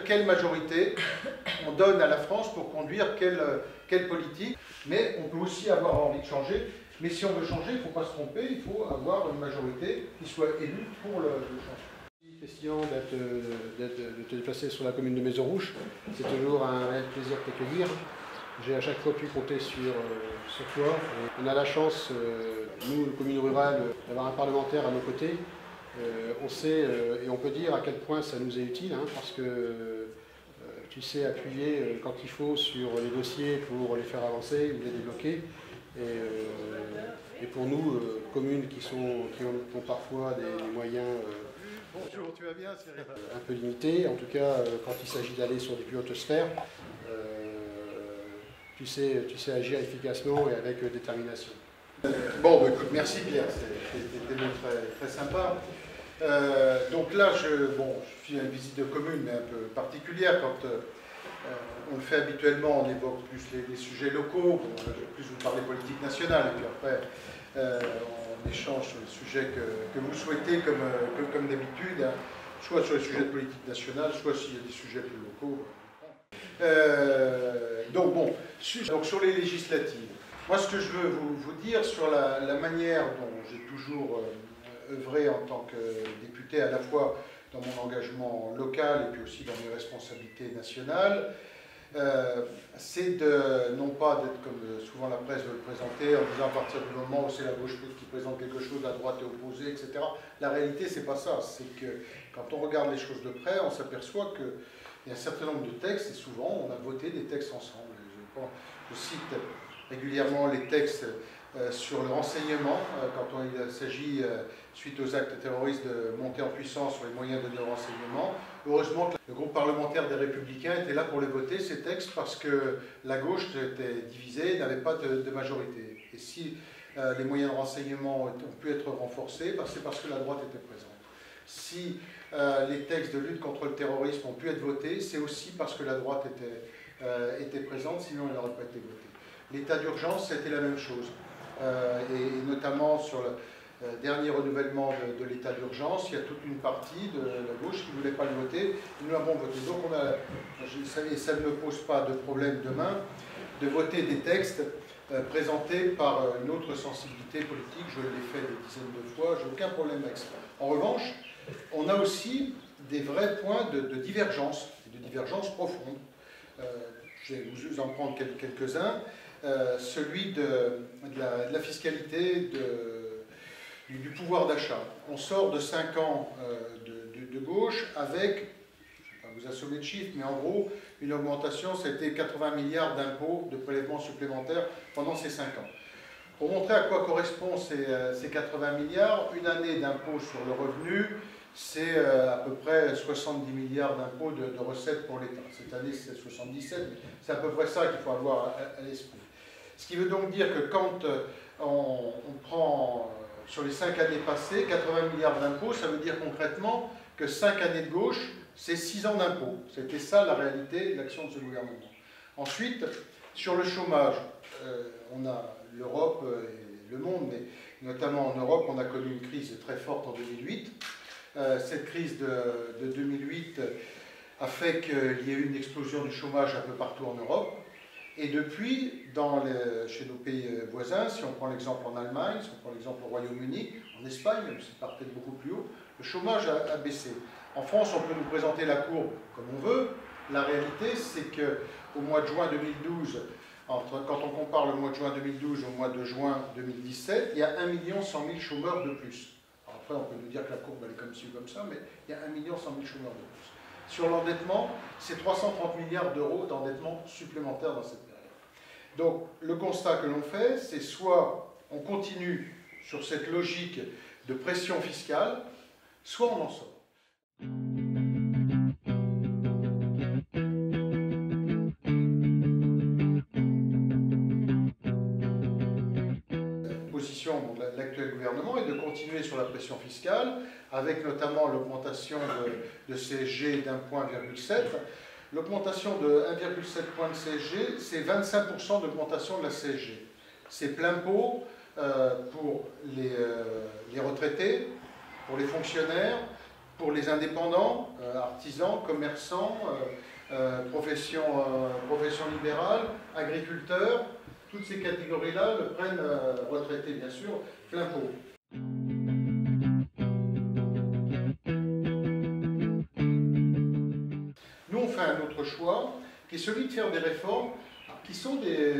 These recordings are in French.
quelle majorité on donne à la France pour conduire quelle politique. Mais on peut aussi avoir envie de changer. Mais si on veut changer, il ne faut pas se tromper, il faut avoir une majorité qui soit élue pour le changer. Christian, de te déplacer sur la commune de Maison-Rouge. C'est toujours un réel plaisir de t'accueillir. J'ai à chaque fois pu compter sur toi. Et on a la chance, nous, commune rurale, d'avoir un parlementaire à nos côtés. On sait et on peut dire à quel point ça nous est utile, hein, parce que tu sais appuyer quand il faut sur les dossiers pour les faire avancer ou les débloquer. Et pour nous, communes qui ont parfois des moyens Bonjour, tu vas bien, Cyril? Un peu limités, en tout cas quand il s'agit d'aller sur des plus hautes sphères, tu sais agir efficacement et avec détermination. Bon, bah, écoute, merci Pierre, c'était très, très sympa. Donc là, je fais une visite de commune, mais un peu particulière. Quand on le fait habituellement, on évoque plus les sujets locaux, je vais plus vous parler politique nationale, et puis après, on échange sur les sujets que vous souhaitez, comme d'habitude, hein, soit sur les sujets de politique nationale, soit s'il y a des sujets plus locaux. Donc sur les législatives, moi ce que je veux vous dire sur la manière dont j'ai toujours œuvré en tant que député, à la fois dans mon engagement local et puis aussi dans mes responsabilités nationales, c'est non pas d'être comme souvent la presse veut le présenter, en disant à partir du moment où c'est la gauche qui présente quelque chose, la droite est opposée, etc. La réalité, c'est pas ça. C'est que quand on regarde les choses de près, on s'aperçoit qu'il y a un certain nombre de textes, et souvent on a voté des textes ensemble. Je cite régulièrement les textes sur le renseignement, quand il s'agit, suite aux actes terroristes, de monter en puissance sur les moyens de renseignement. Heureusement que le groupe parlementaire des Républicains était là pour les voter, ces textes, parce que la gauche était divisée, n'avait pas de majorité. Et si les moyens de renseignement ont pu être renforcés, c'est parce que la droite était présente. Si les textes de lutte contre le terrorisme ont pu être votés, c'est aussi parce que la droite était présente, sinon il n'aurait pas été voté. L'état d'urgence, c'était la même chose. Et notamment sur le dernier renouvellement de l'état d'urgence, il y a toute une partie de la gauche qui ne voulait pas le voter, et nous l'avons voté. Donc ça ne me pose pas de problème demain de voter des textes présentés par une autre sensibilité politique. Je l'ai fait des dizaines de fois, j'ai aucun problème avec ça. En revanche, on a aussi des vrais points de divergence, et de divergence profonde. Je vais vous en prendre quelques-uns. Celui de la fiscalité, du pouvoir d'achat. On sort de 5 ans de gauche avec, je ne vais pas vous assommer de chiffres, mais en gros, une augmentation, c'était 80 milliards d'impôts, de prélèvements supplémentaires pendant ces 5 ans. Pour montrer à quoi correspondent ces 80 milliards, une année d'impôt sur le revenu, c'est à peu près 70 milliards d'impôts de recettes pour l'État. Cette année, c'est 77, mais c'est à peu près ça qu'il faut avoir à l'esprit. Ce qui veut donc dire que quand on prend sur les 5 années passées 80 milliards d'impôts, ça veut dire concrètement que 5 années de gauche, c'est 6 ans d'impôts. C'était ça la réalité de l'action de ce gouvernement. Ensuite, sur le chômage, on a l'Europe et le monde, mais notamment en Europe, on a connu une crise très forte en 2008. Cette crise de 2008 a fait qu'il y ait eu une explosion du chômage un peu partout en Europe. Et depuis, chez nos pays voisins, si on prend l'exemple en Allemagne, si on prend l'exemple au Royaume-Uni, en Espagne, même si c'est peut-être beaucoup plus haut, le chômage a baissé. En France, on peut nous présenter la courbe comme on veut. La réalité, c'est qu'au mois de juin 2012, quand on compare le mois de juin 2012 au mois de juin 2017, il y a 1 100 000 chômeurs de plus. Alors après, on peut nous dire que la courbe elle est comme ci ou comme ça, mais il y a 1 100 000 chômeurs de plus. Sur l'endettement, c'est 330 milliards d'euros d'endettement supplémentaire dans cette période. Donc, le constat que l'on fait, c'est soit on continue sur cette logique de pression fiscale, soit on en sort. La position de l'actuel gouvernement est de continuer sur la pression fiscale, avec notamment l'augmentation de CSG d'1,7 point. L'augmentation de 1,7 point de CSG, c'est 25% d'augmentation de la CSG. C'est plein pot pour les retraités, pour les fonctionnaires, pour les indépendants, artisans, commerçants, profession libérale, agriculteurs, toutes ces catégories-là le prennent, retraités bien sûr, plein pot. Nous, on fait un autre choix, qui est celui de faire des réformes qui sont des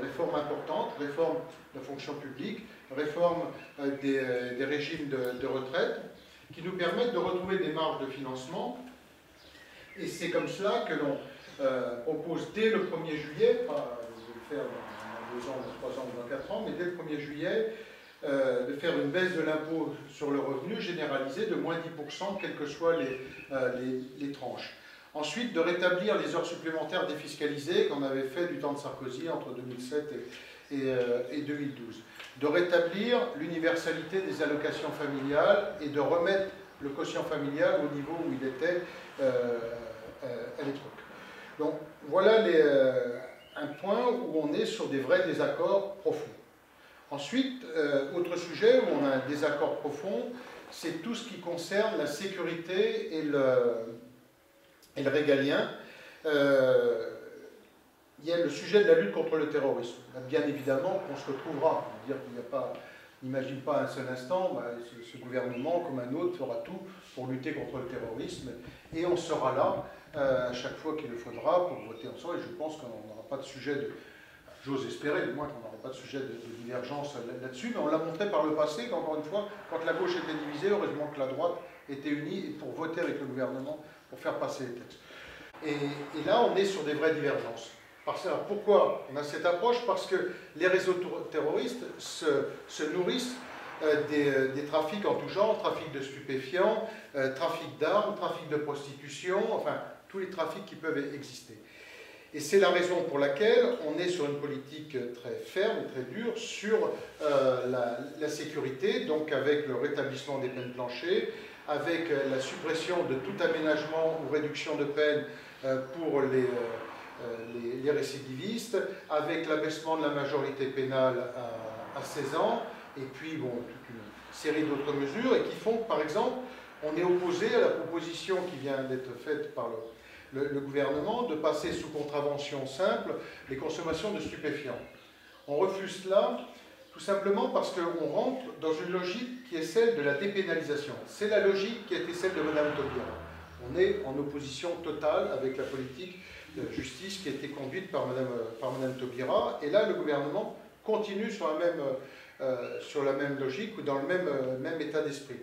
réformes importantes, réformes de la fonction publique, réformes des régimes de retraite, qui nous permettent de retrouver des marges de financement. Et c'est comme cela que l'on propose dès le 1er juillet, pas de le faire dans 2 ans, dans 3 ans ou dans 4 ans, mais dès le 1er juillet, de faire une baisse de l'impôt sur le revenu généralisée de moins 10%, quelles que soient les tranches. Ensuite, de rétablir les heures supplémentaires défiscalisées qu'on avait fait du temps de Sarkozy entre 2007 et 2012. De rétablir l'universalité des allocations familiales et de remettre le quotient familial au niveau où il était à l'époque. Donc voilà un point où on est sur des vrais désaccords profonds. Ensuite, autre sujet où on a un désaccord profond, c'est tout ce qui concerne la sécurité et le régalien. Il y a le sujet de la lutte contre le terrorisme. Bien évidemment qu'on se retrouvera. Dire qu'il n'y a pas, n'imagine pas un seul instant, ce gouvernement, comme un autre, fera tout pour lutter contre le terrorisme. Et on sera là, à chaque fois qu'il le faudra, pour voter ensemble. Et je pense qu'on n'aura pas de sujet de... J'ose espérer, du moins, qu'on n'aura pas de sujet de divergence là-dessus. Mais on l'a montré par le passé, qu'encore une fois, quand la gauche était divisée, heureusement que la droite était unie pour voter avec le gouvernement, pour faire passer les textes. Et là, on est sur des vraies divergences. Alors pourquoi on a cette approche? Parce que les réseaux terroristes se nourrissent des trafics en tout genre, trafic de stupéfiants, trafic d'armes, trafic de prostitution, enfin tous les trafics qui peuvent exister. Et c'est la raison pour laquelle on est sur une politique très ferme et très dure sur la sécurité, donc avec le rétablissement des peines planchers, avec la suppression de tout aménagement ou réduction de peine pour les récidivistes, avec l'abaissement de la majorité pénale à 16 ans, et puis bon, toute une série d'autres mesures, et qui font que, par exemple, on est opposé à la proposition qui vient d'être faite par le gouvernement de passer sous contravention simple les consommations de stupéfiants. On refuse cela tout simplement parce qu'on rentre dans une logique qui est celle de la dépénalisation. C'est la logique qui a été celle de Mme Taubira. On est en opposition totale avec la politique de justice qui a été conduite par Mme Taubira. Et là, le gouvernement continue sur la même logique ou dans le même état d'esprit.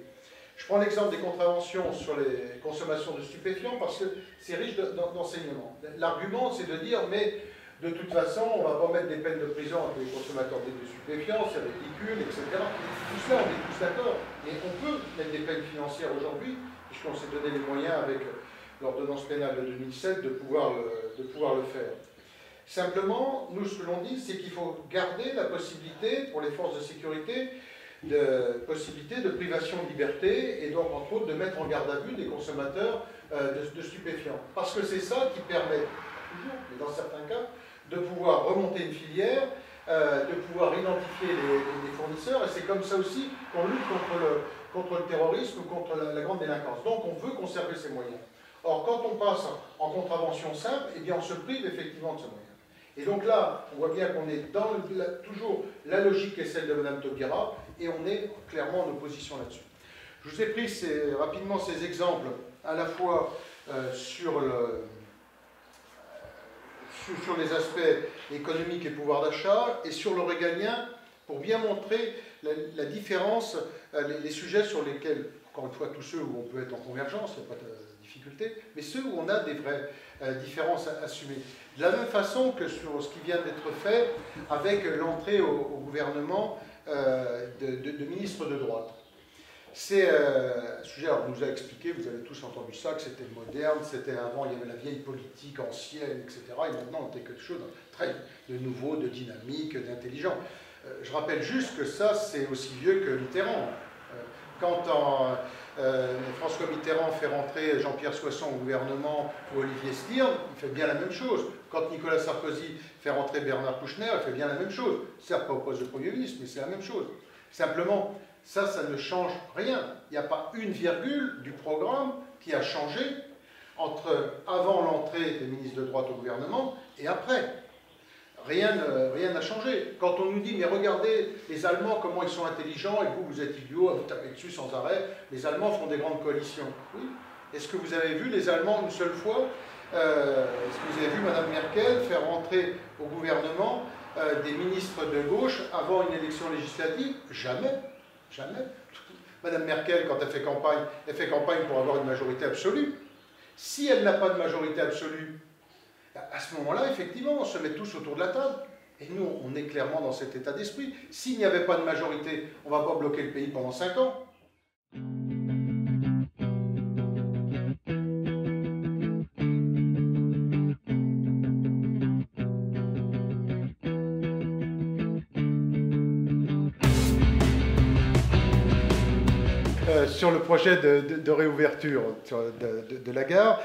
Je prends l'exemple des contraventions sur les consommations de stupéfiants parce que c'est riche d'enseignements. L'argument, c'est de dire, mais de toute façon, on ne va pas mettre des peines de prison avec les consommateurs de stupéfiants, c'est ridicule, etc. Tout cela, on est tous d'accord. Et on peut mettre des peines financières aujourd'hui, puisqu'on s'est donné les moyens avec l'ordonnance pénale de 2007 de pouvoir le faire. Simplement, nous, ce que l'on dit, c'est qu'il faut garder la possibilité, pour les forces de sécurité, possibilité de privation de liberté, et donc, entre autres, de mettre en garde à vue des consommateurs de stupéfiants. Parce que c'est ça qui permet, toujours, mais dans certains cas, de pouvoir remonter une filière, de pouvoir identifier les fournisseurs, et c'est comme ça aussi qu'on lutte contre le terrorisme ou contre la grande délinquance. Donc on veut conserver ces moyens. Or, quand on passe en contravention simple, eh bien on se prive effectivement de ce moyen. Et donc là, on voit bien qu'on est dans toujours la logique qui est celle de Mme Taubira, et on est clairement en opposition là-dessus. Je vous ai pris rapidement ces exemples, à la fois sur les aspects économiques et pouvoir d'achat, et sur le régalien, pour bien montrer la différence, les sujets sur lesquels, encore une fois, tous ceux où on peut être en convergence, il n'y a pas de difficulté, mais ceux où on a des vraies différences assumées. De la même façon que sur ce qui vient d'être fait avec l'entrée au gouvernement de ministres de droite. C'est un sujet, alors on nous a expliqué, vous avez tous entendu ça, que c'était moderne, c'était avant, il y avait la vieille politique ancienne, etc. Et maintenant, on était quelque chose de nouveau, de dynamique, d'intelligent. Je rappelle juste que ça, c'est aussi vieux que Mitterrand. Quand François Mitterrand fait rentrer Jean-Pierre Soisson au gouvernement ou Olivier Stirn, il fait bien la même chose. Quand Nicolas Sarkozy fait rentrer Bernard Kouchner, il fait bien la même chose. Certes, pas au poste de Premier ministre, mais c'est la même chose. Simplement, Ça ne change rien. Il n'y a pas une virgule du programme qui a changé entre avant l'entrée des ministres de droite au gouvernement et après. Rien n'a changé. Quand on nous dit, mais regardez les Allemands, comment ils sont intelligents, et vous êtes idiots, à vous taper dessus sans arrêt, les Allemands font des grandes coalitions. Oui. Est-ce que vous avez vu les Allemands une seule fois est-ce que vous avez vu Mme Merkel faire rentrer au gouvernement des ministres de gauche avant une élection législative? Jamais. Jamais. Mme Merkel, quand elle fait campagne pour avoir une majorité absolue. Si elle n'a pas de majorité absolue, à ce moment-là, effectivement, on se met tous autour de la table. Et nous, on est clairement dans cet état d'esprit. S'il n'y avait pas de majorité, on ne va pas bloquer le pays pendant 5 ans. Sur le projet de réouverture de la gare,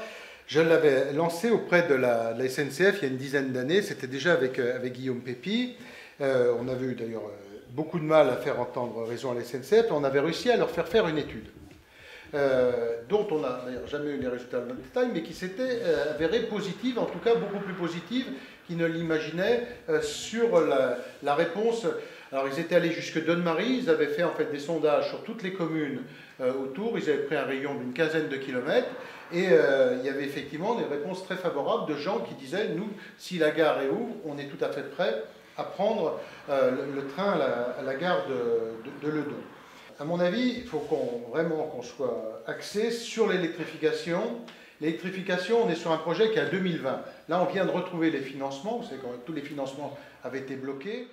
je l'avais lancé auprès de la SNCF il y a une dizaine d'années. C'était déjà avec Guillaume Pépi. On avait eu d'ailleurs beaucoup de mal à faire entendre raison à la SNCF. On avait réussi à leur faire une étude, dont on n'a d'ailleurs jamais eu les résultats dans le détail, mais qui s'était avérée positive, en tout cas beaucoup plus positive qu'ils ne l'imaginaient sur la réponse. Alors ils étaient allés jusque Donne-Marie, ils avaient fait en fait des sondages sur toutes les communes autour, ils avaient pris un rayon d'une quinzaine de kilomètres, et il y avait effectivement des réponses très favorables de gens qui disaient, nous, si la gare est ouvre, on est tout à fait prêts à prendre le train à la gare de Ledon. À mon avis, il faut vraiment qu'on soit axé sur l'électrification. L'électrification, on est sur un projet qui est à 2020. Là, on vient de retrouver les financements, vous savez quand tous les financements avaient été bloqués,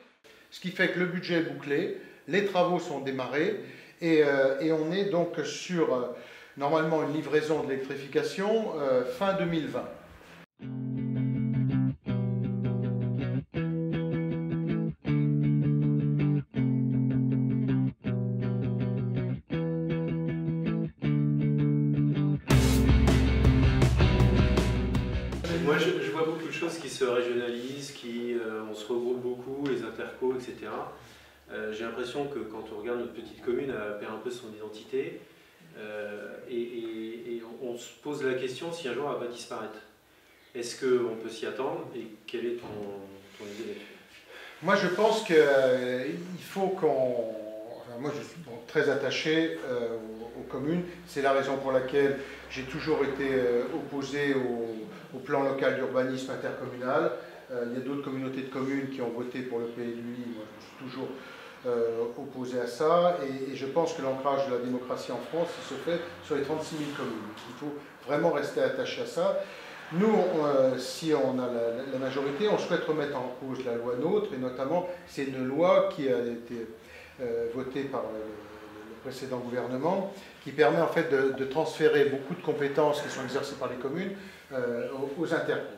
ce qui fait que le budget est bouclé, les travaux sont démarrés, et on est donc sur, normalement, une livraison de l'électrification fin 2020. Moi, je vois beaucoup de choses qui se régionalisent, on se regroupe beaucoup, les intercos, etc. J'ai l'impression que quand on regarde notre petite commune, elle perd un peu son identité. Et on se pose la question si un jour elle va disparaître. Est-ce qu'on peut s'y attendre et quelle est ton idée là-dessus? Moi, je pense qu'il faut qu'on... Enfin, moi, je suis très attaché aux communes. C'est la raison pour laquelle j'ai toujours été opposé au plan local d'urbanisme intercommunal. Il y a d'autres communautés de communes qui ont voté pour le PLUI. Moi, je suis toujours opposé à ça. Et je pense que l'ancrage de la démocratie en France, il se fait sur les 36 000 communes. Il faut vraiment rester attaché à ça. Nous, si on a la majorité, on souhaite remettre en cause la loi NOTRe, et notamment, c'est une loi qui a été votée par le précédent gouvernement, qui permet en fait de transférer beaucoup de compétences qui sont exercées par les communes aux intercos.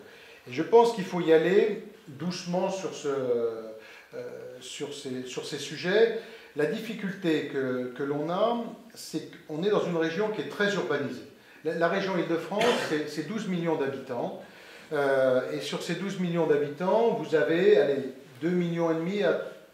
Et je pense qu'il faut y aller doucement sur ces sujets. La difficulté que l'on a, c'est qu'on est dans une région qui est très urbanisée. La région Île-de-France, c'est 12 millions d'habitants. Et sur ces 12 millions d'habitants, vous avez 2,5 millions à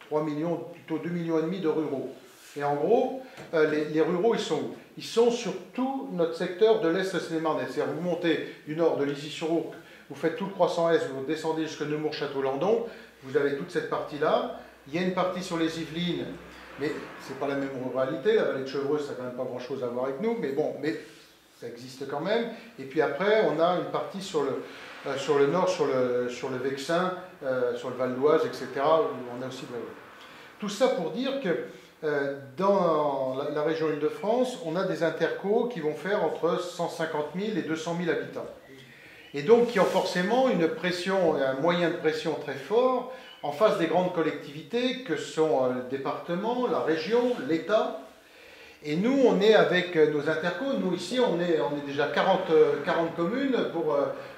3 millions, plutôt 2,5 millions de ruraux. Et en gros, les ruraux, ils sont où? Ils sont sur tout notre secteur de l'Est Seine-et-Marne. C'est-à-dire, vous montez du nord de Lizy-sur-Ourcq, vous faites tout le croissant Est, vous descendez jusqu'à Nemours-Château-Landon, vous avez toute cette partie-là. Il y a une partie sur les Yvelines, mais ce n'est pas la même ruralité. La vallée de Chevreuse, ça n'a quand même pas grand-chose à voir avec nous, mais bon, ça existe quand même. Et puis après, on a une partie sur le nord, sur le Vexin, sur le Val d'Oise, etc., où on a aussi... Tout ça pour dire que dans la région Île-de-France, on a des intercos qui vont faire entre 150 000 et 200 000 habitants. Et donc qui ont forcément une pression, un moyen de pression très fort en face des grandes collectivités que sont le département, la région, l'État. Et nous, on est avec nos intercos, nous ici, on est déjà 40 communes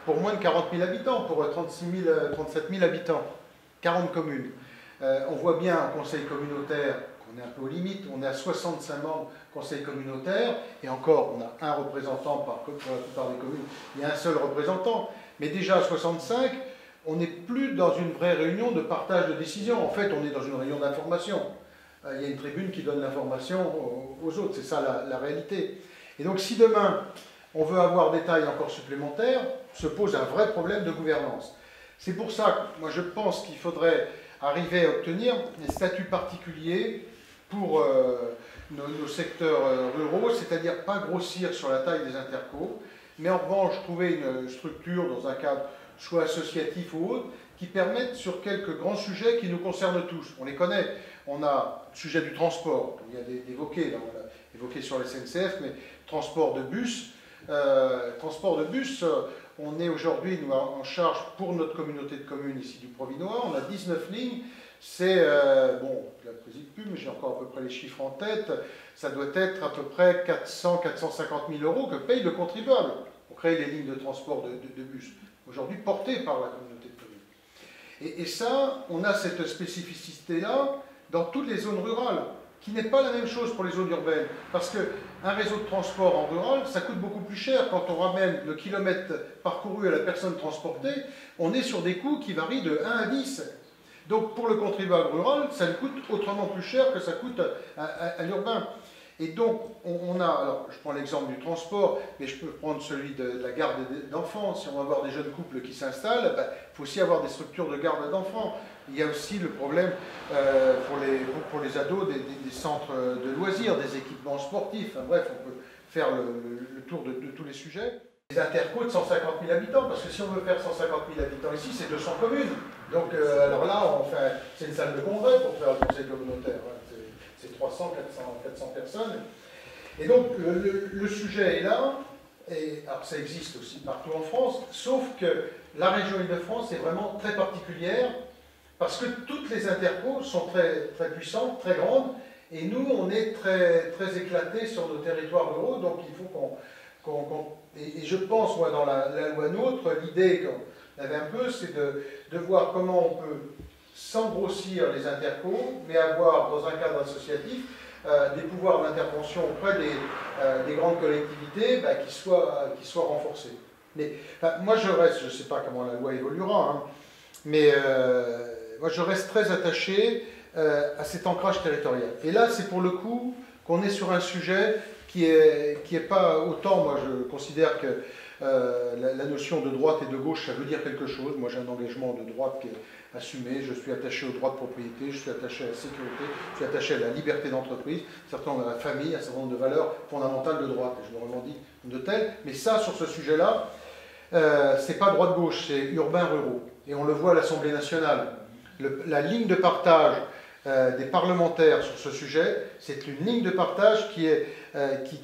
pour moins de 40 000 habitants, pour 37 000 habitants, 40 communes. On voit bien un conseil communautaire, on est un peu aux limites, on est à 65 membres conseil communautaire, et encore, on a un représentant pour la plupart des communes, il y a un seul représentant, mais déjà à 65, on n'est plus dans une vraie réunion de partage de décision, en fait, on est dans une réunion d'information. il y a une tribune qui donne l'information aux autres. C'est ça la réalité. Et donc si demain on veut avoir des tailles encore supplémentaires, se pose un vrai problème de gouvernance. C'est pour ça que moi je pense qu'il faudrait arriver à obtenir des statuts particuliers pour nos secteurs ruraux, c'est-à-dire pas grossir sur la taille des intercos, mais en revanche trouver une structure dans un cadre soit associatif ou autre, qui permettent sur quelques grands sujets qui nous concernent tous. On les connaît. On a le sujet du transport, il y a des évoqués, on l'a évoqué sur la SNCF, mais transport de bus. On est aujourd'hui en charge pour notre communauté de communes ici du Provinois. On a 19 lignes. C'est, bon, je ne la préside plus, mais j'ai encore à peu près les chiffres en tête. Ça doit être à peu près 400-450 000 € que paye le contribuable pour créer les lignes de transport de bus, aujourd'hui portées par la communauté de communes. Et ça, on a cette spécificité-là dans toutes les zones rurales, qui n'est pas la même chose pour les zones urbaines. Parce qu'un réseau de transport en rural, ça coûte beaucoup plus cher. Quand on ramène le kilomètre parcouru à la personne transportée, on est sur des coûts qui varient de 1 à 10. Donc pour le contribuable rural, ça lui coûte autrement plus cher que ça coûte à l'urbain. Et donc on a, alors je prends l'exemple du transport, mais je peux prendre celui de la garde d'enfants. Si on va avoir des jeunes couples qui s'installent, il faut aussi avoir des structures de garde d'enfants. Il y a aussi le problème pour les ados des centres de loisirs, des équipements sportifs. Enfin, bref, on peut faire le tour de tous les sujets. Les intercos de 150 000 habitants, parce que si on veut faire 150 000 habitants ici, c'est 200 communes. Donc alors là, c'est une salle de congrès pour faire le conseil communautaire. C'est 300, 400 personnes. Et donc le sujet est là. Et, alors ça existe aussi partout en France, sauf que la région Île-de-France est vraiment très particulière, parce que toutes les intercos sont très, très puissantes, très grandes, et nous, on est très, très éclatés sur nos territoires ruraux, donc il faut et je pense, moi, dans la loi NOTRe, l'idée qu'on avait un peu, c'est de voir comment on peut, sans grossir les intercos, mais avoir, dans un cadre associatif, des pouvoirs d'intervention auprès des grandes collectivités qui soient renforcés. Mais moi, je reste, je ne sais pas comment la loi évoluera, hein, mais moi, je reste très attaché à cet ancrage territorial. Et là, c'est pour le coup qu'on est sur un sujet qui est pas autant, moi, je considère que la notion de droite et de gauche, ça veut dire quelque chose. Moi, j'ai un engagement de droite qui est assumé. Je suis attaché au droit de propriété, je suis attaché à la sécurité, je suis attaché à la liberté d'entreprise, certains à la famille, un certain nombre de valeurs fondamentales de droite. Et je me revendique de telles. Mais ça, sur ce sujet-là, c'est pas droite-gauche, c'est urbain-ruraux. Et on le voit à l'Assemblée nationale. La ligne de partage des parlementaires sur ce sujet, c'est une ligne de partage qui est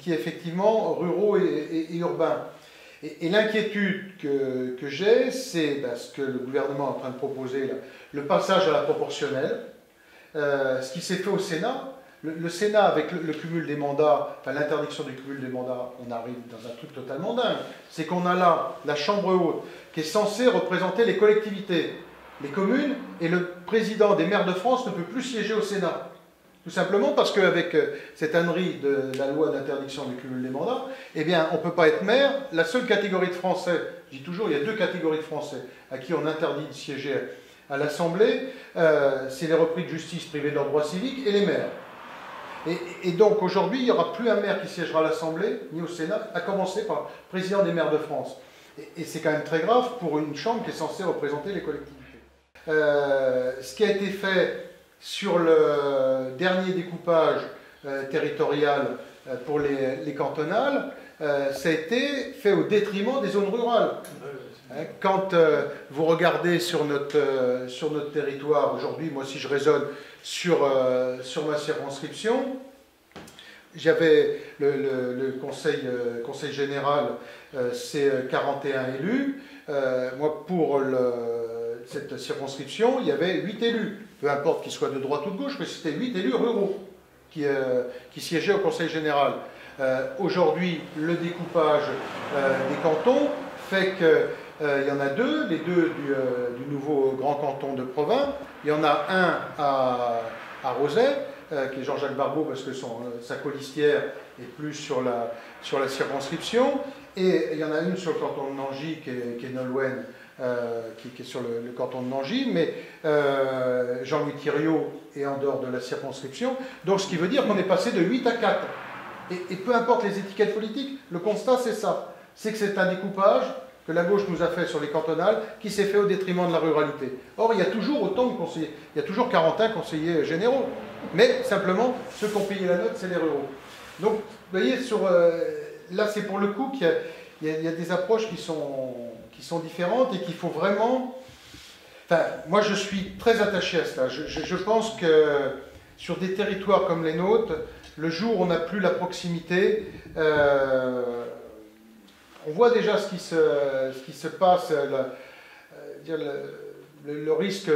effectivement ruraux et urbains. Et l'inquiétude que j'ai, c'est ce que le gouvernement est en train de proposer, là, le passage à la proportionnelle, ce qui s'est fait au Sénat. Le Sénat, avec le cumul des mandats, enfin l'interdiction du cumul des mandats, on arrive dans un truc totalement dingue. C'est qu'on a là la Chambre haute qui est censée représenter les collectivités, les communes, et le président des maires de France ne peut plus siéger au Sénat. Tout simplement parce qu'avec cette ânerie de la loi d'interdiction du cumul des mandats, eh bien, on ne peut pas être maire. La seule catégorie de Français, je dis toujours, il y a deux catégories de Français à qui on interdit de siéger à l'Assemblée, c'est les repris de justice privés de leurs droits civiques et les maires. Et donc aujourd'hui, il n'y aura plus un maire qui siégera à l'Assemblée, ni au Sénat, à commencer par le président des maires de France. Et c'est quand même très grave pour une chambre qui est censée représenter les collectivités. Ce qui a été fait sur le dernier découpage territorial pour les cantonales, ça a été fait au détriment des zones rurales. Quand vous regardez sur notre territoire, aujourd'hui, moi si je raisonne sur ma circonscription, j'avais le conseil général, c'est 41 élus. Moi, pour cette circonscription, il y avait 8 élus. Peu importe qu'ils soient de droite ou de gauche, mais c'était 8 élus ruraux qui siégeaient au conseil général. Aujourd'hui, le découpage des cantons fait qu'il y en a deux, les deux du nouveau grand canton de Provins. Il y en a un à Rozay, qui est Jean-Jacques Barbeau, parce que sa colistière est plus sur la circonscription. Et il y en a une sur le canton de Nangy, qui est Nolwenn, qui est sur le canton de Nangy, mais Jean-Louis Thiriot est en dehors de la circonscription. Donc ce qui veut dire qu'on est passé de 8 à 4. Et peu importe les étiquettes politiques, le constat c'est ça. C'est que c'est un découpage que la gauche nous a fait sur les cantonales, qui s'est fait au détriment de la ruralité. Or, il y a toujours autant de conseillers, il y a toujours 41 conseillers généraux, mais simplement, ceux qui ont payé la note, c'est les ruraux. Donc, vous voyez, là, c'est pour le coup qu'il y a des approches qui sont différentes et qu'il faut vraiment... Enfin, moi, je suis très attaché à cela. Je pense que sur des territoires comme les nôtres, le jour où on n'a plus la proximité, on voit déjà ce qui se passe, le risque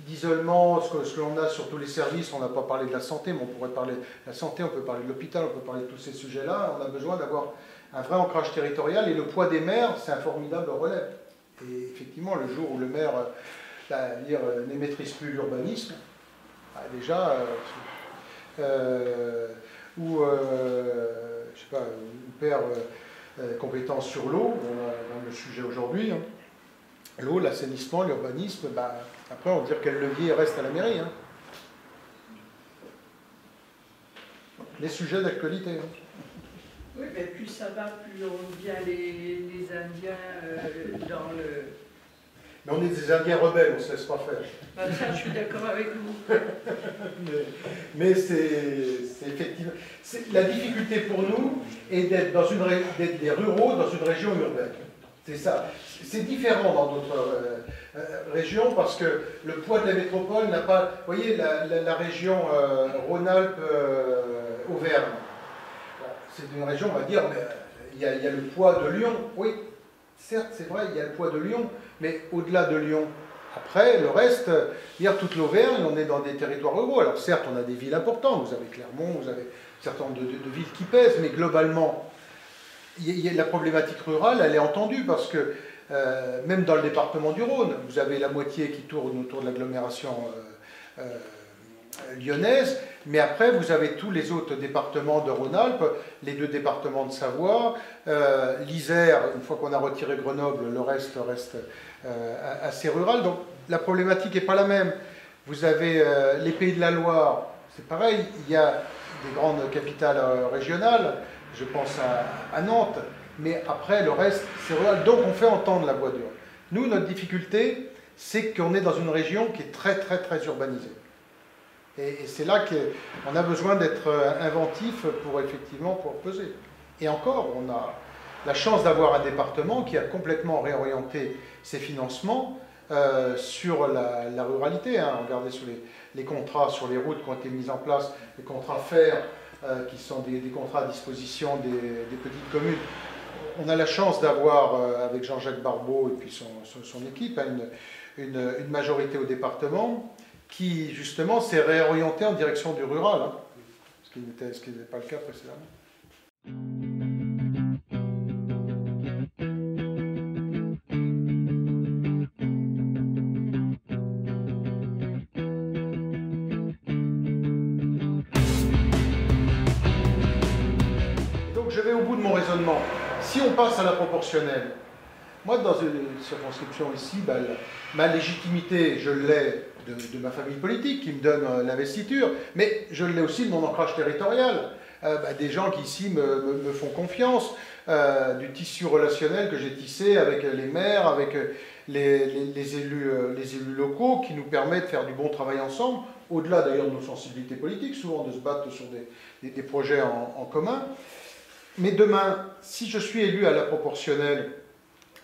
d'isolement, ce que l'on a sur tous les services. On n'a pas parlé de la santé, mais on pourrait parler de la santé, on peut parler de l'hôpital, on peut parler de tous ces sujets-là. On a besoin d'avoir un vrai ancrage territorial, et le poids des maires, c'est un formidable relais. Et effectivement, le jour où le maire ne maîtrise plus l'urbanisme, déjà, je sais pas, on perd compétences sur l'eau, on a le sujet aujourd'hui. Hein. L'eau, l'assainissement, l'urbanisme, après on va dire quel levier reste à la mairie. Hein. Les sujets d'actualité. Hein. Oui, mais plus ça va, plus on devient les Indiens dans le... Mais on est des Indiens rebelles, on ne se laisse pas faire. Ça, je suis d'accord avec vous. mais c'est effectivement... La difficulté pour nous est d'être des ruraux dans une région urbaine. C'est ça. C'est différent dans d'autres régions parce que le poids de la métropole n'a pas... Vous voyez, la région Rhône-Alpes, Auvergne, c'est une région, on va dire, mais il y a le poids de Lyon. Oui, certes, c'est vrai, il y a le poids de Lyon, mais au-delà de Lyon, après, le reste, hier, toute l'Auvergne, on est dans des territoires ruraux. Alors certes, on a des villes importantes, vous avez Clermont, vous avez un certain nombre de villes qui pèsent, mais globalement, la problématique rurale, elle est entendue, parce que même dans le département du Rhône, vous avez la moitié qui tourne autour de l'agglomération lyonnaise, mais après, vous avez tous les autres départements de Rhône-Alpes, les 2 départements de Savoie, l'Isère, une fois qu'on a retiré Grenoble, le reste assez rural. Donc la problématique n'est pas la même. Vous avez les Pays de la Loire, c'est pareil, il y a des grandes capitales régionales, je pense à Nantes, mais après le reste c'est rural, donc on fait entendre la voix dure. Nous, notre difficulté, c'est qu'on est dans une région qui est très très très urbanisée. Et c'est là qu'on a besoin d'être inventif pour effectivement pouvoir peser. Et encore, on a la chance d'avoir un département qui a complètement réorienté ses financements sur la ruralité. Hein. Regardez sur les contrats sur les routes qui ont été mis en place, les contrats FER, qui sont des contrats à disposition des petites communes. On a la chance d'avoir, avec Jean-Jacques Barbeau et puis son équipe, hein, une majorité au département qui, justement, s'est réorientée en direction du rural, hein, ce qui n'était pas le cas précédemment. Donc, je vais au bout de mon raisonnement. Si on passe à la proportionnelle, moi, dans une circonscription ici, ma légitimité, je l'ai de ma famille politique qui me donne l'investiture, mais je l'ai aussi de mon ancrage territorial. Des gens qui ici me font confiance, du tissu relationnel que j'ai tissé avec les maires, avec les élus locaux, qui nous permet de faire du bon travail ensemble, au-delà d'ailleurs de nos sensibilités politiques, souvent de se battre sur des projets en commun. Mais demain, si je suis élu à la proportionnelle,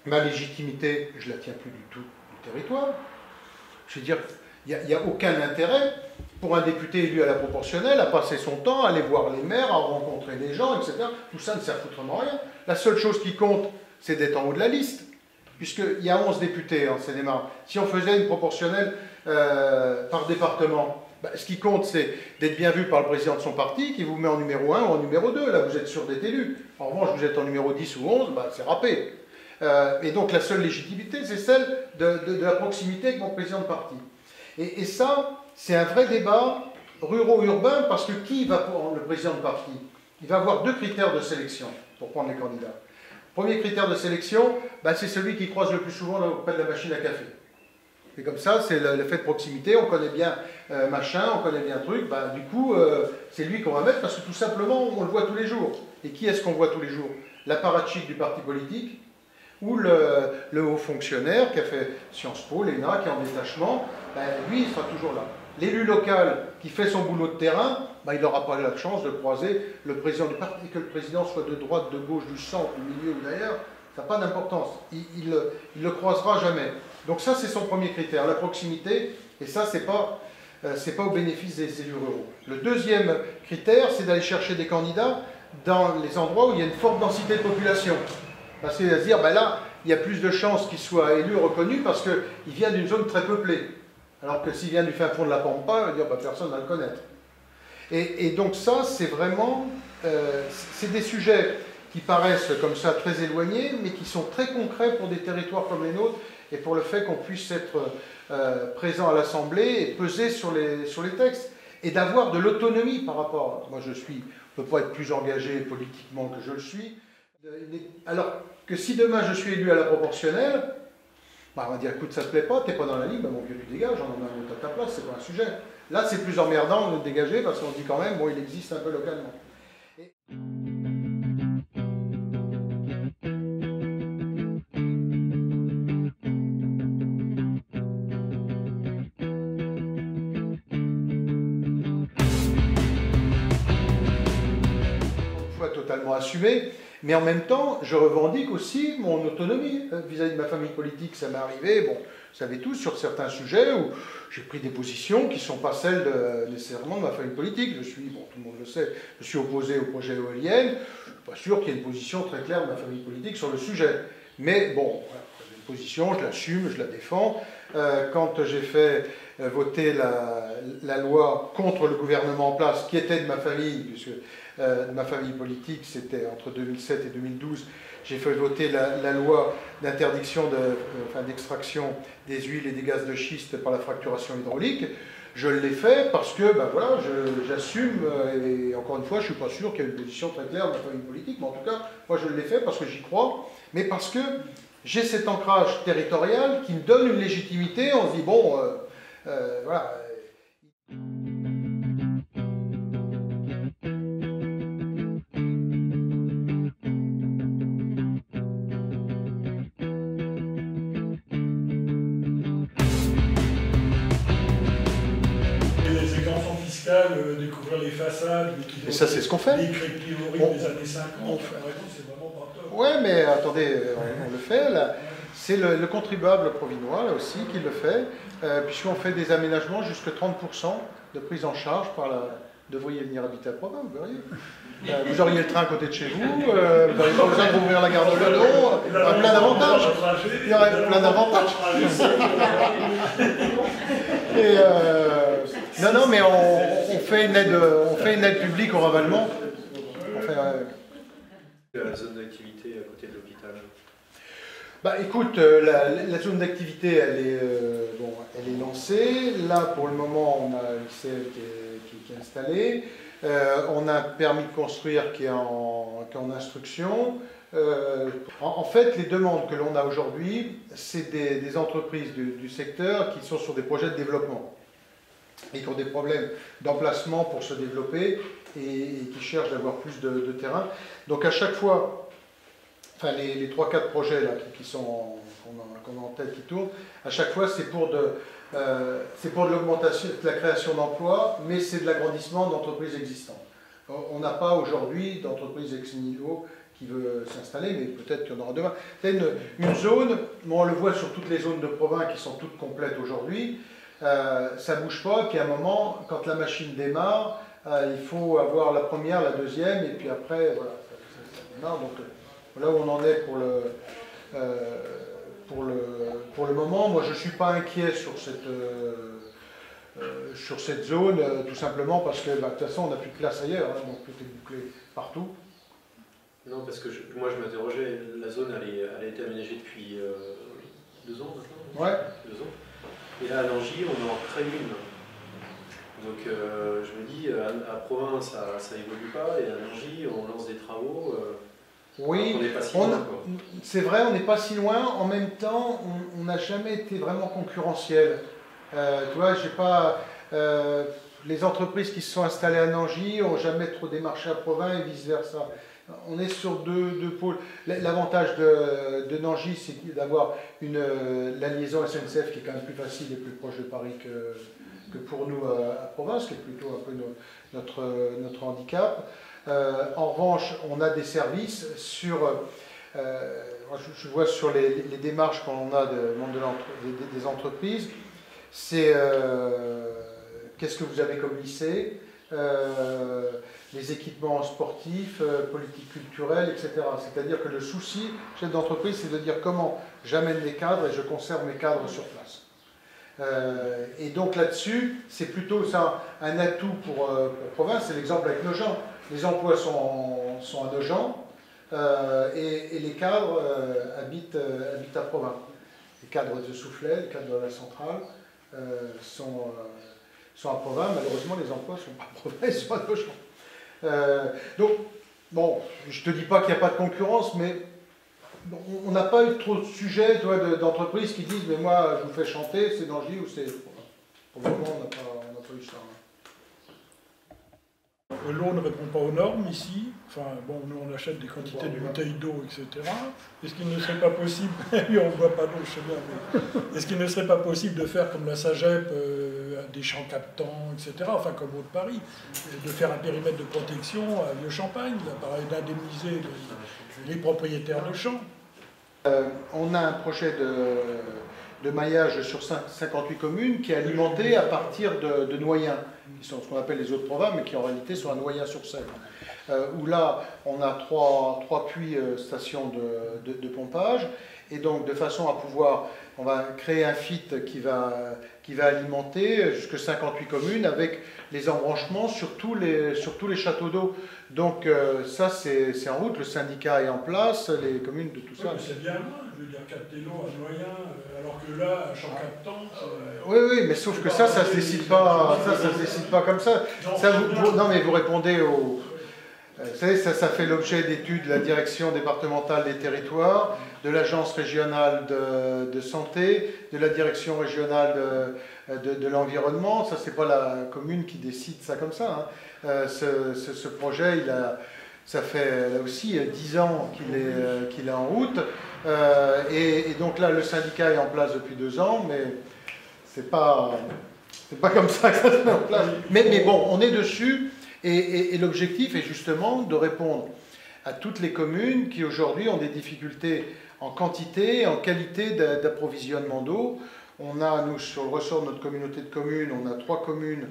ma légitimité, je ne la tiens plus du tout du territoire. Je veux dire, il n'y a aucun intérêt pour un député élu à la proportionnelle à passer son temps, à aller voir les maires, à rencontrer des gens, etc. Tout ça ne sert foutrement à rien. La seule chose qui compte, c'est d'être en haut de la liste, puisqu'il y a 11 députés en Seine-et-Marne. Si on faisait une proportionnelle par département, ce qui compte, c'est d'être bien vu par le président de son parti, qui vous met en numéro 1 ou en numéro 2. Là, vous êtes sûr d'être élu. En revanche, vous êtes en numéro 10 ou 11, c'est râpé. Et donc, la seule légitimité, c'est celle de la proximité avec mon président de parti. Et ça, c'est un vrai débat ruraux-urbain, parce que qui va pour le président de parti? il va avoir deux critères de sélection pour prendre les candidats. Premier critère de sélection, c'est celui qui croise le plus souvent là, auprès de la machine à café. Et comme ça, c'est l'effet de proximité, on connaît bien machin, on connaît bien truc, du coup, c'est lui qu'on va mettre parce que tout simplement, on le voit tous les jours. Et qui est-ce qu'on voit tous les jours? L'apparatchik du parti politique ou le haut fonctionnaire qui a fait Sciences Po, l'ENA, qui est en détachement, lui, il sera toujours là. L'élu local qui fait son boulot de terrain, il n'aura pas la chance de croiser le président du parti, que le président soit de droite, de gauche, du centre, du milieu ou d'ailleurs, ça n'a pas d'importance. Il le croisera jamais. Donc ça, c'est son premier critère, la proximité, et ça, c'est pas au bénéfice des élus ruraux. Le deuxième critère, c'est d'aller chercher des candidats dans les endroits où il y a une forte densité de population. Parce qu'il va se dire, là, il y a plus de chances qu'il soit élu, reconnu, parce qu'il vient d'une zone très peuplée. Alors que s'il vient du fin fond de la Pampa, il va dire, personne ne va le connaître. Et donc ça, c'est vraiment, c'est des sujets qui paraissent comme ça très éloignés, mais qui sont très concrets pour des territoires comme les nôtres, et pour le fait qu'on puisse être présent à l'Assemblée et peser sur les textes, et d'avoir de l'autonomie par rapport. Moi, je ne peux pas être plus engagé politiquement que je le suis. Alors que si demain je suis élu à la proportionnelle, on va dire, écoute, ça te plaît pas, t'es pas dans la ligne, mon vieux, tu dégages, on en a un autre à ta place, c'est pas un sujet. Là, c'est plus emmerdant de dégager parce qu'on dit quand même, il existe un peu localement. Totalement assumé, mais en même temps, je revendique aussi mon autonomie vis-à-vis de ma famille politique. Ça m'est arrivé, vous savez tous, sur certains sujets où j'ai pris des positions qui ne sont pas celles nécessairement de ma famille politique. Je suis, tout le monde le sait, je suis opposé au projet éolien. Je ne suis pas sûr qu'il y ait une position très claire de ma famille politique sur le sujet. Mais bon, j'ai une position, je l'assume, je la défends. Quand j'ai fait voter la loi contre le gouvernement en place, qui était de ma famille, puisque de ma famille politique, c'était entre 2007 et 2012, j'ai fait voter la loi d'interdiction d'extraction des huiles et des gaz de schiste par la fracturation hydraulique. Je l'ai fait parce que, j'assume, et encore une fois, je ne suis pas sûr qu'il y ait une position très claire de ma famille politique, mais en tout cas, moi je l'ai fait parce que j'y crois, mais parce que j'ai cet ancrage territorial qui me donne une légitimité. On se dit, voilà. Les exemptions fiscales, découvrir les façades, et ça, c'est ce qu'on fait. Les crépilories des années 50, c'est vraiment pas top. Ouais, mais attendez, on le fait, là. C'est le contribuable provinois, là aussi, qui le fait, puisqu'on fait des aménagements jusqu'à 30% de prise en charge par la... Vous devriez venir habiter à Provins, vous verriez. Vous auriez le train à côté de chez vous, vous n'avez pas besoin d'ouvrir la gare de Lodon, il y aurait plein d'avantages. Il y aurait plein d'avantages. Non, mais on fait une aide publique au ravalement. La zone d'activité à côté de l'hôpital. Écoute, la zone d'activité, elle est lancée. Là, pour le moment, on a l'ICL qui est installé. On a un permis de construire qui est en instruction. En fait, les demandes que l'on a aujourd'hui, c'est des entreprises du secteur qui sont sur des projets de développement et qui ont des problèmes d'emplacement pour se développer et qui cherchent d'avoir plus de terrain. Donc à chaque fois, les 3-4 projets là, qu'on a en tête qui tournent, à chaque fois c'est pour de l'augmentation, de la création d'emplois, mais c'est de l'agrandissement d'entreprises existantes. On n'a pas aujourd'hui d'entreprise ex nihilo qui veut s'installer, mais peut-être qu'il y en aura demain. C'est une zone, on le voit sur toutes les zones de province qui sont toutes complètes aujourd'hui, ça ne bouge pas, puis à un moment, quand la machine démarre, il faut avoir la première, la deuxième, et puis après, voilà, ça démarre. Donc là où on en est pour le moment, moi je ne suis pas inquiet sur cette zone, tout simplement parce que de toute façon on n'a plus de place ailleurs, donc tout est bouclé partout. Non, parce que moi je m'interrogeais, la zone elle a été aménagée depuis 2 ans maintenant. Ouais. 2 ans. Et là à Langy, on en crée une. Donc je me dis, à Provins, ça évolue pas, et à Nangis, on lance des travaux. Oui, on n'est pas si loin, quoi. C'est vrai, on n'est pas si loin. En même temps, on n'a jamais été vraiment concurrentiel. Tu vois, j'ai pas, les entreprises qui se sont installées à Nangis n'ont jamais trop démarché à Provins et vice-versa. On est sur deux pôles. L'avantage de Nangis, c'est d'avoir la liaison SNCF qui est quand même plus facile et plus proche de Paris que pour nous à Provins, qui est plutôt un peu notre handicap. En revanche, on a des services sur... je vois sur les démarches qu'on a des entreprises, c'est qu'est-ce que vous avez comme lycée, les équipements sportifs, politique culturelle, etc. C'est-à-dire que le souci, chef d'entreprise, c'est de dire comment j'amène les cadres et je conserve mes cadres sur place. Et donc là-dessus, c'est plutôt ça un atout pour Provins, c'est l'exemple avec Nogent. Les emplois sont à Nogent et les cadres habitent à Provins. Les cadres de Soufflet, les cadres de la centrale sont à Provins. Malheureusement, les emplois ne sont pas à Provins, ils sont à Nogent. Donc, bon, je ne te dis pas qu'il n'y a pas de concurrence, mais on n'a pas eu trop de sujets d'entreprises qui disent « mais moi, je vous fais chanter, c'est Nangis ou c'est... » Pour le moment, on n'a pas eu ça. L'eau ne répond pas aux normes ici. Enfin, bon, nous on achète des quantités de bouteilles d'eau, etc. Est-ce qu'il ne serait pas possible, on ne boit pas d'eau, je sais bien, mais est-ce qu'il ne serait pas possible de faire comme la SAGEP, des champs captants, etc., enfin comme au de Paris, de faire un périmètre de protection à Vieux-Champagne, d'indemniser les propriétaires de champs? On a un projet de maillage sur 58 communes qui est alimenté à partir de Noyens, qui sont ce qu'on appelle les eaux de Provins, mais qui en réalité sont à Noyens-sur-Seine. Où là, on a trois puits stations de pompage, et donc de façon à pouvoir, on va créer un FIT qui va alimenter jusque 58 communes avec les embranchements sur tous les châteaux d'eau. Donc ça, c'est en route, le syndicat est en place, les communes de tout ça. Oui, c'est bien loin, je veux dire, capter l'eau à Noyens, alors que là, à Champ-Captan... Oui, mais sauf que ça se décide pas, ça se décide pas comme ça. Non, mais vous répondez au... Vous savez, ça fait l'objet d'études de la direction départementale des territoires, de l'agence régionale de santé, de la direction régionale de l'environnement. Ça, c'est pas la commune qui décide ça comme ça. Hein. Ce projet, ça fait là aussi 10 ans qu'il est en route. Et donc là, le syndicat est en place depuis 2 ans, mais c'est pas comme ça que ça se met en place. Mais bon, on est dessus. Et l'objectif est justement de répondre à toutes les communes qui aujourd'hui ont des difficultés en quantité et en qualité d'approvisionnement d'eau. On a, nous, sur le ressort de notre communauté de communes, on a 3 communes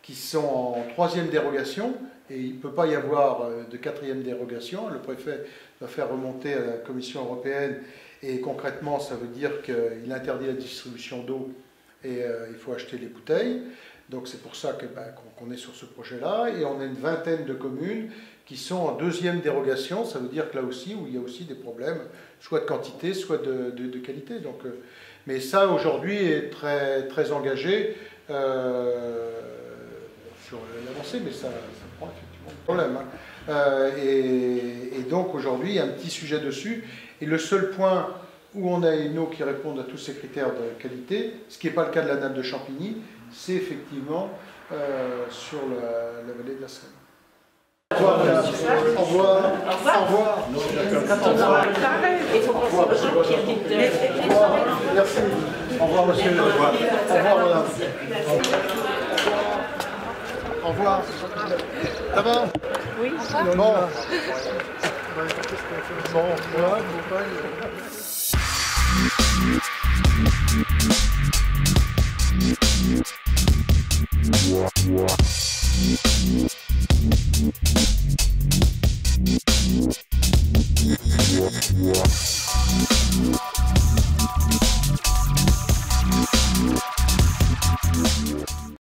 qui sont en 3e dérogation, et il ne peut pas y avoir de 4e dérogation. Le préfet va faire remonter à la Commission européenne, et concrètement, ça veut dire qu'il interdit la distribution d'eau, et il faut acheter les bouteilles. Donc c'est pour ça qu'on est sur ce projet-là, et on a une vingtaine de communes qui sont en 2e dérogation. Ça veut dire que là aussi, où il y a aussi des problèmes, soit de quantité, soit de qualité. Donc, mais ça, aujourd'hui, est très engagé sur l'avancée, mais ça prend effectivement des problèmes. Hein. Et donc, aujourd'hui, il y a un petit sujet dessus. Et le seul point où on a une eau qui répond à tous ces critères de qualité, ce qui n'est pas le cas de la nappe de Champigny, c'est effectivement sur la vallée de la Seine. Au revoir. Au revoir. Au revoir. Quand on aura parlé, il faut penser aux gens qui habitent. Au revoir. Merci. Au revoir, monsieur. Au revoir. Au revoir, madame. Au revoir. Ça va? Oui, ça va. Bon. Bon, voilà, vous